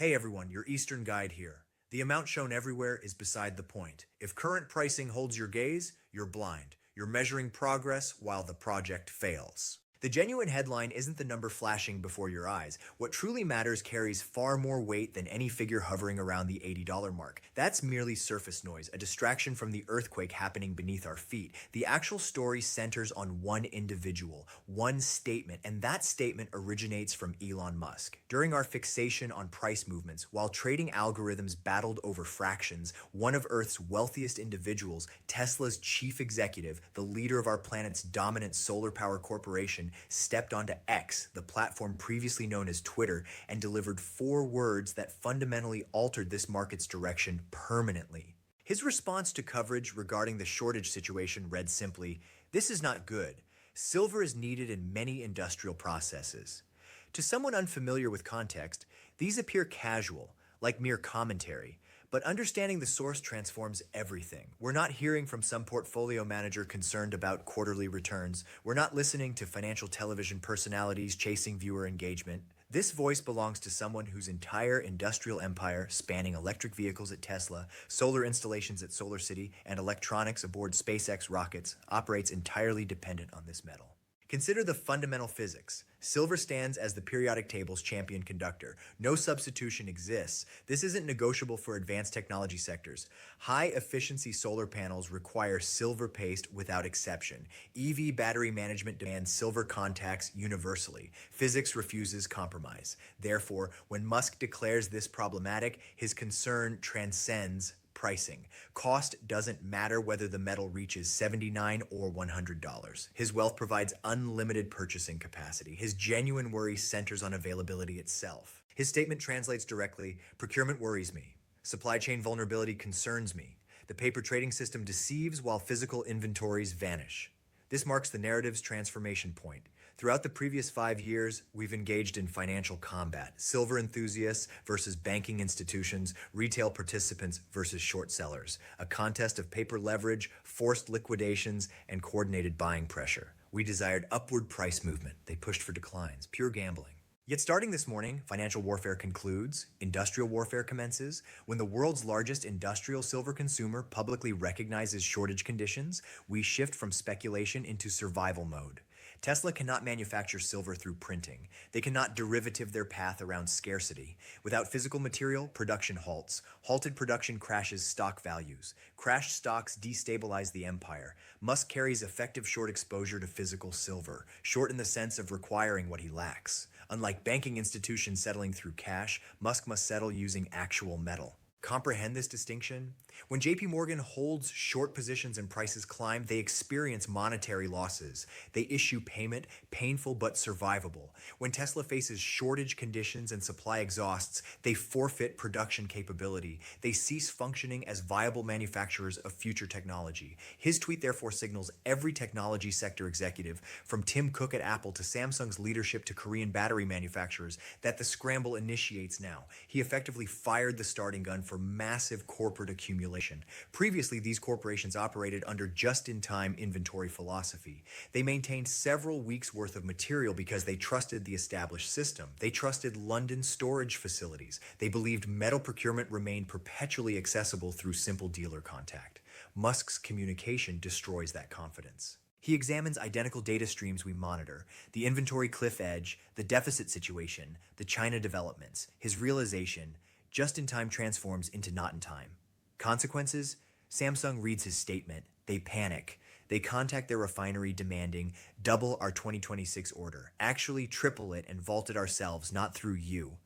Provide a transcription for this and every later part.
Hey everyone, your Eastern Guide here. The amount shown everywhere is beside the point. If current pricing holds your gaze, you're blind. You're measuring progress while the project fails. The genuine headline isn't the number flashing before your eyes. What truly matters carries far more weight than any figure hovering around the $80 mark. That's merely surface noise, a distraction from the earthquake happening beneath our feet. The actual story centers on one individual, one statement, and that statement originates from Elon Musk. During our fixation on price movements, while trading algorithms battled over fractions, one of Earth's wealthiest individuals, Tesla's chief executive, the leader of our planet's dominant solar power corporation, stepped onto X, the platform previously known as Twitter, and delivered 4 words that fundamentally altered this market's direction permanently. His response to coverage regarding the shortage situation read simply, "This is not good. Silver is needed in many industrial processes." To someone unfamiliar with context, these appear casual, like mere commentary, but understanding the source transforms everything. We're not hearing from some portfolio manager concerned about quarterly returns. We're not listening to financial television personalities chasing viewer engagement. This voice belongs to someone whose entire industrial empire, spanning electric vehicles at Tesla, solar installations at SolarCity, and electronics aboard SpaceX rockets, operates entirely dependent on this metal. Consider the fundamental physics. Silver stands as the periodic table's champion conductor. No substitution exists. This isn't negotiable for advanced technology sectors. High-efficiency solar panels require silver paste without exception. EV battery management demands silver contacts universally. Physics refuses compromise. Therefore, when Musk declares this problematic, his concern transcends pricing. Cost doesn't matter whether the metal reaches $79 or $100. His wealth provides unlimited purchasing capacity. His genuine worry centers on availability itself. His statement translates directly, "Procurement worries me. Supply chain vulnerability concerns me. The paper trading system deceives while physical inventories vanish." This marks the narrative's transformation point. Throughout the previous 5 years, we've engaged in financial combat. Silver enthusiasts versus banking institutions, retail participants versus short sellers. A contest of paper leverage, forced liquidations, and coordinated buying pressure. We desired upward price movement. They pushed for declines. Pure gambling. Yet starting this morning, financial warfare concludes, industrial warfare commences. When the world's largest industrial silver consumer publicly recognizes shortage conditions, we shift from speculation into survival mode. Tesla cannot manufacture silver through printing. They cannot derivative their path around scarcity. Without physical material, production halts. Halted production crashes stock values. Crashed stocks destabilize the empire. Musk carries effective short exposure to physical silver, short in the sense of requiring what he lacks. Unlike banking institutions settling through cash, Musk must settle using actual metal. Comprehend this distinction? When JP Morgan holds short positions and prices climb, they experience monetary losses. They issue payment, painful but survivable. When Tesla faces shortage conditions and supply exhausts, they forfeit production capability. They cease functioning as viable manufacturers of future technology. His tweet therefore signals every technology sector executive, from Tim Cook at Apple to Samsung's leadership to Korean battery manufacturers, that the scramble initiates now. He effectively fired the starting gun for massive corporate accumulation. Previously, these corporations operated under just-in-time inventory philosophy. They maintained several weeks' worth of material because they trusted the established system. They trusted London storage facilities. They believed metal procurement remained perpetually accessible through simple dealer contact. Musk's communication destroys that confidence. He examines identical data streams we monitor, the inventory cliff edge, the deficit situation, the China developments. His realization, just-in-time transforms into not-in-time. Consequences? Samsung reads his statement. They panic. They contact their refinery demanding, "Double our 2026 order. Actually triple it and vault it ourselves, not through you."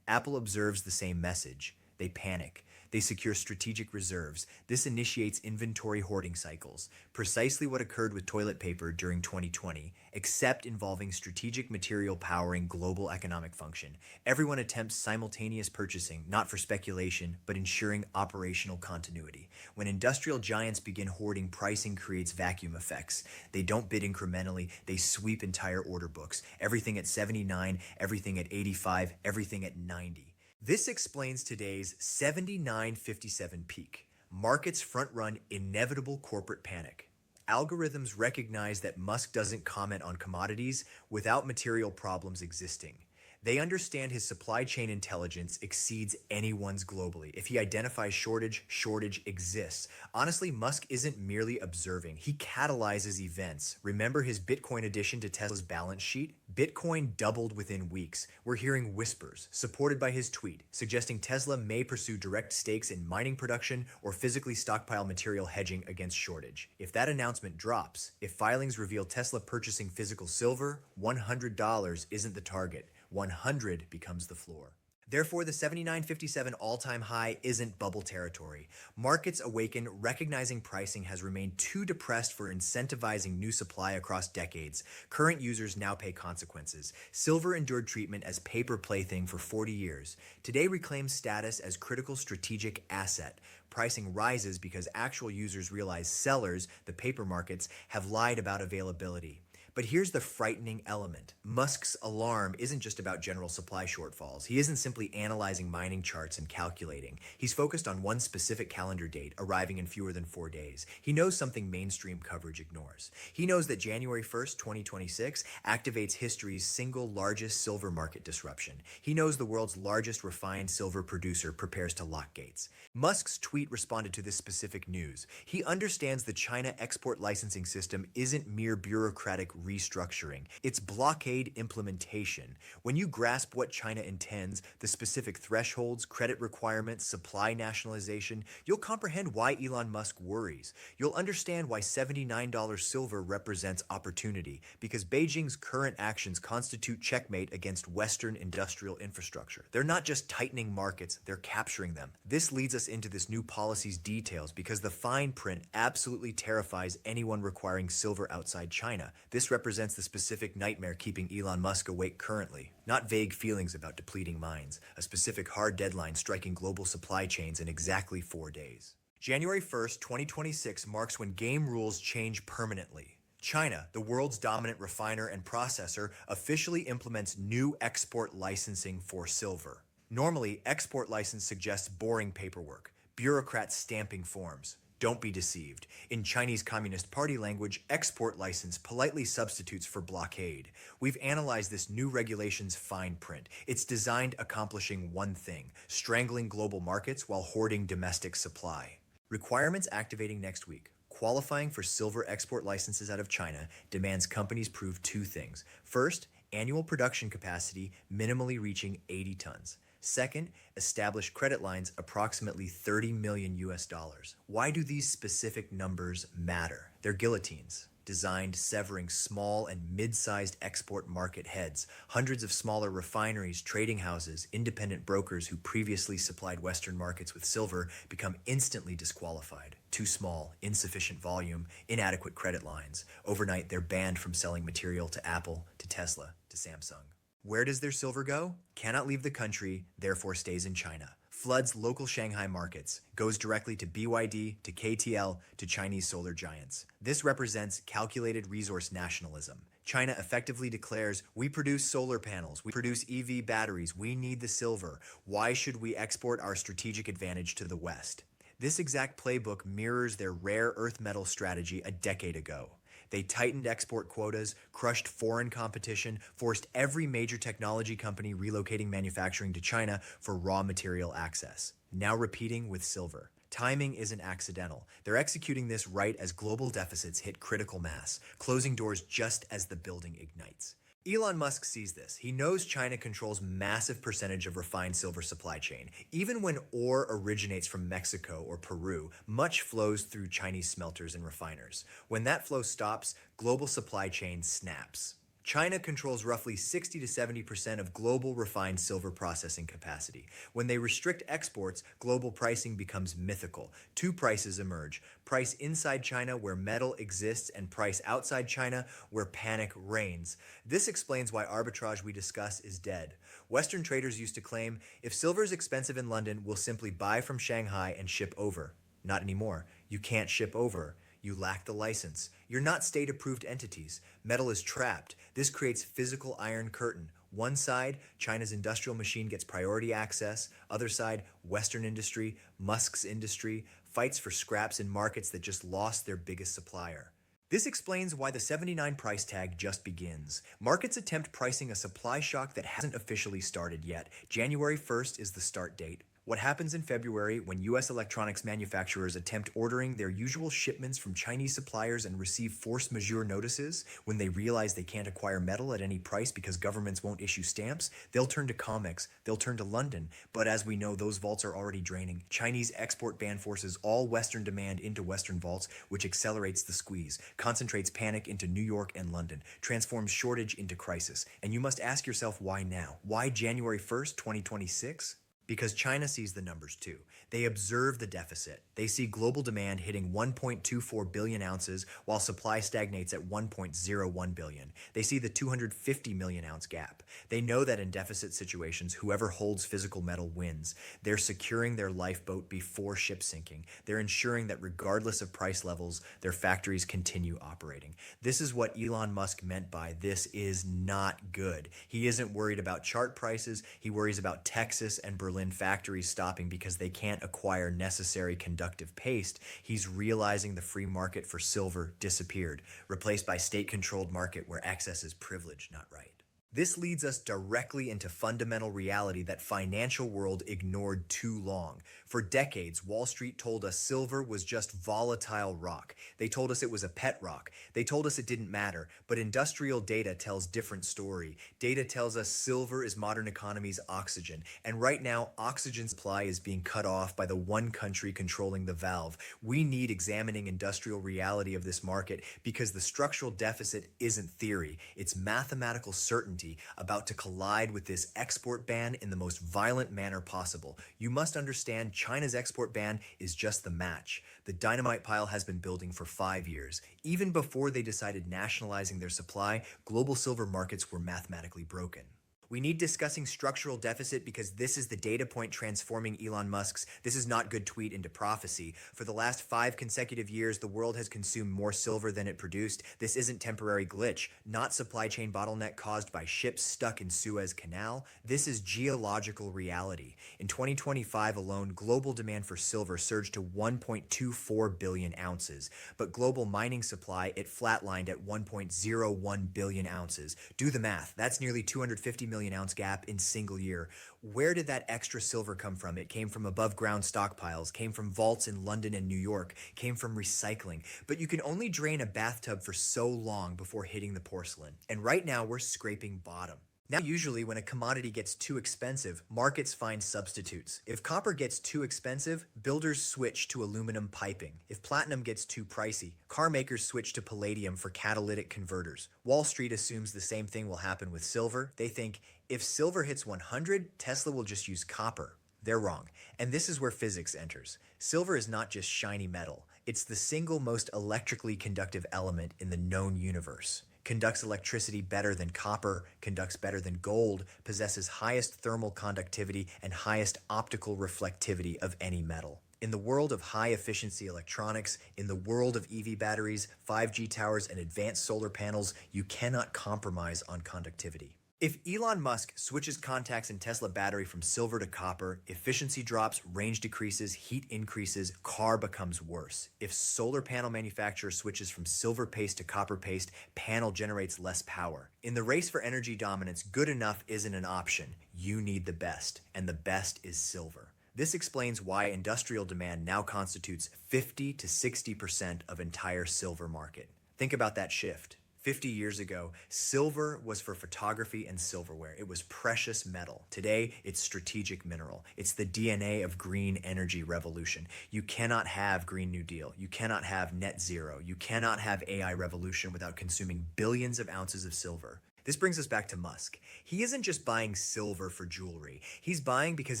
Apple observes the same message. They panic. They secure strategic reserves. This initiates inventory hoarding cycles, precisely what occurred with toilet paper during 2020, except involving strategic material powering global economic function. Everyone attempts simultaneous purchasing, not for speculation, but ensuring operational continuity. When industrial giants begin hoarding, pricing creates vacuum effects. They don't bid incrementally, they sweep entire order books. Everything at 79, everything at 85, everything at 90. This explains today's 79.57 peak. Markets front-run inevitable corporate panic. Algorithms recognize that Musk doesn't comment on commodities without material problems existing. They understand his supply chain intelligence exceeds anyone's globally. If he identifies shortage, shortage exists. Honestly, Musk isn't merely observing, he catalyzes events. Remember his Bitcoin addition to Tesla's balance sheet? Bitcoin doubled within weeks. We're hearing whispers, supported by his tweet, suggesting Tesla may pursue direct stakes in mining production or physically stockpile material hedging against shortage. If that announcement drops, if filings reveal Tesla purchasing physical silver, $100 isn't the target. 100 becomes the floor. Therefore, the 79.57 all-time high isn't bubble territory. Markets awaken, recognizing pricing has remained too depressed for incentivizing new supply across decades. Current users now pay consequences. Silver endured treatment as paper plaything for 40 years. Today reclaims status as critical strategic asset. Pricing rises because actual users realize sellers, the paper markets, have lied about availability. But here's the frightening element. Musk's alarm isn't just about general supply shortfalls. He isn't simply analyzing mining charts and calculating. He's focused on one specific calendar date, arriving in fewer than 4 days. He knows something mainstream coverage ignores. He knows that January 1st, 2026 activates history's single largest silver market disruption. He knows the world's largest refined silver producer prepares to lock gates. Musk's tweet responded to this specific news. He understands the China export licensing system isn't mere bureaucratic restructuring. It's blockade implementation. When you grasp what China intends, the specific thresholds, credit requirements, supply nationalization, you'll comprehend why Elon Musk worries. You'll understand why $79 silver represents opportunity, because Beijing's current actions constitute checkmate against Western industrial infrastructure. They're not just tightening markets, they're capturing them. This leads us into this new policy's details because the fine print absolutely terrifies anyone requiring silver outside China. This represents the specific nightmare keeping Elon Musk awake currently. Not vague feelings about depleting mines, a specific hard deadline striking global supply chains in exactly 4 days. January 1st, 2026 marks when game rules change permanently. China, the world's dominant refiner and processor, officially implements new export licensing for silver. Normally, export license suggests boring paperwork, bureaucrats stamping forms. Don't be deceived. In Chinese Communist Party language, export license politely substitutes for blockade. We've analyzed this new regulation's fine print. It's designed accomplishing one thing: strangling global markets while hoarding domestic supply. Requirements activating next week. Qualifying for silver export licenses out of China demands companies prove two things. First, annual production capacity minimally reaching 80 tons. Second, establish credit lines approximately 30 million US dollars. Why do these specific numbers matter? They're guillotines, designed severing small and mid-sized export market heads. Hundreds of smaller refineries, trading houses, independent brokers who previously supplied Western markets with silver become instantly disqualified. Too small, insufficient volume, inadequate credit lines. Overnight, they're banned from selling material to Apple, to Tesla, to Samsung. Where does their silver go? Cannot leave the country, therefore stays in China. Floods local Shanghai markets, goes directly to BYD, to KTL, to Chinese solar giants. This represents calculated resource nationalism. China effectively declares, we produce solar panels, we produce EV batteries, we need the silver. Why should we export our strategic advantage to the West? This exact playbook mirrors their rare earth metal strategy a decade ago. They tightened export quotas, crushed foreign competition, forced every major technology company relocating manufacturing to China for raw material access. Now repeating with silver. Timing isn't accidental. They're executing this right as global deficits hit critical mass, closing doors just as the building ignites. Elon Musk sees this. He knows China controls massive percentage of refined silver supply chain. Even when ore originates from Mexico or Peru, much flows through Chinese smelters and refiners. When that flow stops, global supply chain snaps. China controls roughly 60 to 70% of global refined silver processing capacity. When they restrict exports, global pricing becomes mythical. Two prices emerge: price inside China where metal exists, and price outside China where panic reigns. This explains why arbitrage we discuss is dead. Western traders used to claim, if silver is expensive in London, we'll simply buy from Shanghai and ship over. Not anymore. You can't ship over. You lack the license. You're not state-approved entities. Metal is trapped. This creates physical iron curtain. One side, China's industrial machine gets priority access. Other side, Western industry, Musk's industry, fights for scraps in markets that just lost their biggest supplier. This explains why the 79 price tag just begins. Markets attempt pricing a supply shock that hasn't officially started yet. January 1st is the start date. What happens in February when US electronics manufacturers attempt ordering their usual shipments from Chinese suppliers and receive force majeure notices, when they realize they can't acquire metal at any price because governments won't issue stamps, they'll turn to COMEX, they'll turn to London. But as we know, those vaults are already draining. Chinese export ban forces all Western demand into Western vaults, which accelerates the squeeze, concentrates panic into New York and London, transforms shortage into crisis. And you must ask yourself, why now? Why January 1st, 2026? Because China sees the numbers too. They observe the deficit. They see global demand hitting 1.24 billion ounces while supply stagnates at 1.01 billion. They see the 250 million ounce gap. They know that in deficit situations, whoever holds physical metal wins. They're securing their lifeboat before ship sinking. They're ensuring that regardless of price levels, their factories continue operating. This is what Elon Musk meant by "this is not good." He isn't worried about chart prices. He worries about Texas and Berlin factories stopping because they can't acquire necessary conductive paste. He's realizing the free market for silver disappeared, replaced by state-controlled market where access is privilege, not right. This leads us directly into fundamental reality that financial world ignored too long. For decades, Wall Street told us silver was just volatile rock. They told us it was a pet rock. They told us it didn't matter. But industrial data tells different story. Data tells us silver is modern economy's oxygen. And right now, oxygen supply is being cut off by the one country controlling the valve. We need examining industrial reality of this market because the structural deficit isn't theory. It's mathematical certainty about to collide with this export ban in the most violent manner possible. You must understand China's export ban is just the match. The dynamite pile has been building for 5 years. Even before they decided nationalizing their supply, global silver markets were mathematically broken. We need discussing structural deficit because this is the data point transforming Elon Musk's "this is not good" tweet into prophecy. For the last 5 consecutive years, the world has consumed more silver than it produced. This isn't temporary glitch, not supply chain bottleneck caused by ships stuck in Suez Canal. This is geological reality. In 2025 alone, global demand for silver surged to 1.24 billion ounces, but global mining supply, it flatlined at 1.01 billion ounces. Do the math. That's nearly 250 million ounce gap in single year. Where did that extra silver come from? It came from above ground stockpiles, came from vaults in London and New York, came from recycling. But you can only drain a bathtub for so long before hitting the porcelain. And right now we're scraping bottom. Now, usually when a commodity gets too expensive, markets find substitutes. If copper gets too expensive, builders switch to aluminum piping. If platinum gets too pricey, car makers switch to palladium for catalytic converters. Wall Street assumes the same thing will happen with silver. They think if silver hits 100, Tesla will just use copper. They're wrong. And this is where physics enters. Silver is not just shiny metal. It's the single most electrically conductive element in the known universe. Conducts electricity better than copper, conducts better than gold, possesses highest thermal conductivity and highest optical reflectivity of any metal. In the world of high-efficiency electronics, in the world of EV batteries, 5G towers, and advanced solar panels, you cannot compromise on conductivity. If Elon Musk switches contacts in Tesla battery from silver to copper, efficiency drops, range decreases, heat increases, car becomes worse. If solar panel manufacturer switches from silver paste to copper paste, panel generates less power. In the race for energy dominance, good enough isn't an option. You need the best, and the best is silver. This explains why industrial demand now constitutes 50 to 60% of entire silver market. Think about that shift. 50 years ago, silver was for photography and silverware. It was precious metal. Today, it's strategic mineral. It's the DNA of green energy revolution. You cannot have Green New Deal. You cannot have net zero. You cannot have AI revolution without consuming billions of ounces of silver. This brings us back to Musk. He isn't just buying silver for jewelry. He's buying because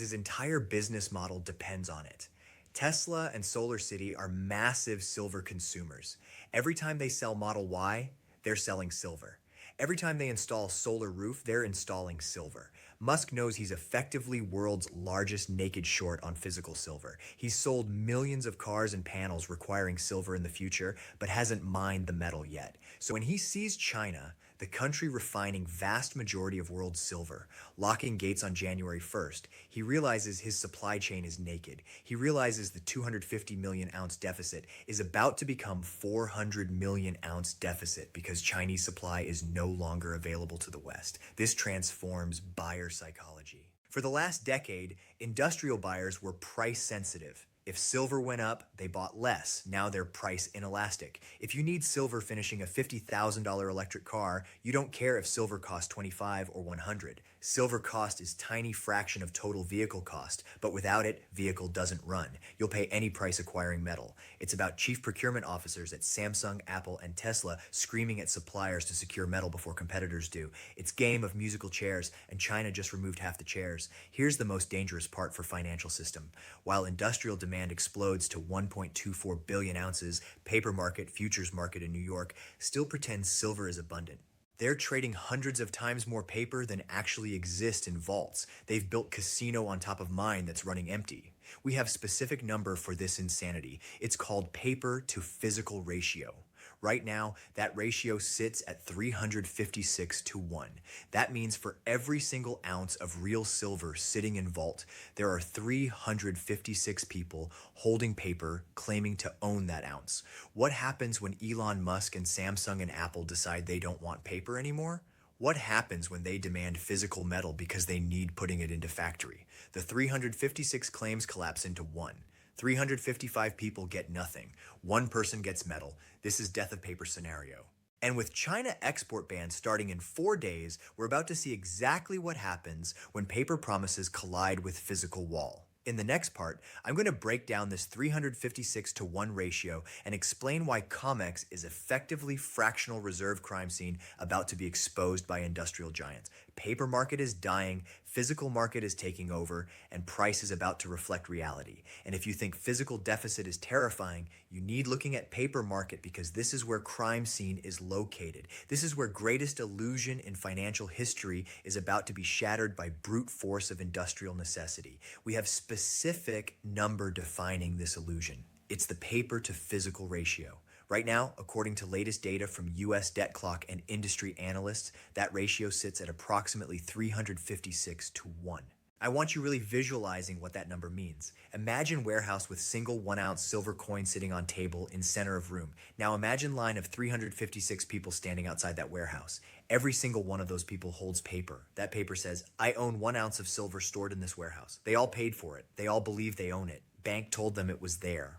his entire business model depends on it. Tesla and SolarCity are massive silver consumers. Every time they sell Model Y, they're selling silver. Every time they install solar roof, they're installing silver. Musk knows he's effectively world's largest naked short on physical silver. He's sold millions of cars and panels requiring silver in the future, but hasn't mined the metal yet. So when he sees China, the country refining vast majority of world silver, locking gates on January 1st, he realizes his supply chain is naked. He realizes the 250 million ounce deficit is about to become 400 million ounce deficit because Chinese supply is no longer available to the West. This transforms buyer psychology. For the last decade, industrial buyers were price sensitive. If silver went up, they bought less. Now they're price inelastic. If you need silver finishing a $50,000 electric car, you don't care if silver costs 25 or 100. Silver cost is tiny fraction of total vehicle cost, but without it, vehicle doesn't run. You'll pay any price acquiring metal. It's about chief procurement officers at Samsung, Apple, and Tesla screaming at suppliers to secure metal before competitors do. It's game of musical chairs, and China just removed half the chairs. Here's the most dangerous part for financial system. While industrial demand explodes to 1.24 billion ounces, paper market, futures market in New York still pretends silver is abundant. They're trading hundreds of times more paper than actually exist in vaults. They've built casino on top of mine that's running empty. We have specific number for this insanity. It's called paper to physical ratio. Right now, that ratio sits at 356 to 1. That means for every single ounce of real silver sitting in vault, there are 356 people holding paper claiming to own that ounce. What happens when Elon Musk and Samsung and Apple decide they don't want paper anymore? What happens when they demand physical metal because they need putting it into factory? The 356 claims collapse into one. 355 people get nothing. One person gets metal. This is death of paper scenario. And with China export bans starting in 4 days, we're about to see exactly what happens when paper promises collide with physical wall. In the next part, I'm going to break down this 356 to 1 ratio and explain why COMEX is effectively fractional reserve crime scene about to be exposed by industrial giants. Paper market is dying, physical market is taking over, and price is about to reflect reality. And if you think physical deficit is terrifying, you need looking at paper market because this is where crime scene is located. This is where greatest illusion in financial history is about to be shattered by brute force of industrial necessity. We have specific number defining this illusion. It's the paper to physical ratio. Right now, according to latest data from US Debt Clock and industry analysts, that ratio sits at approximately 356 to 1. I want you really visualizing what that number means. Imagine warehouse with single 1 ounce silver coin sitting on table in center of room. Now imagine line of 356 people standing outside that warehouse. Every single one of those people holds paper. That paper says, I own 1 ounce of silver stored in this warehouse. They all paid for it. They all believe they own it. Bank told them it was there.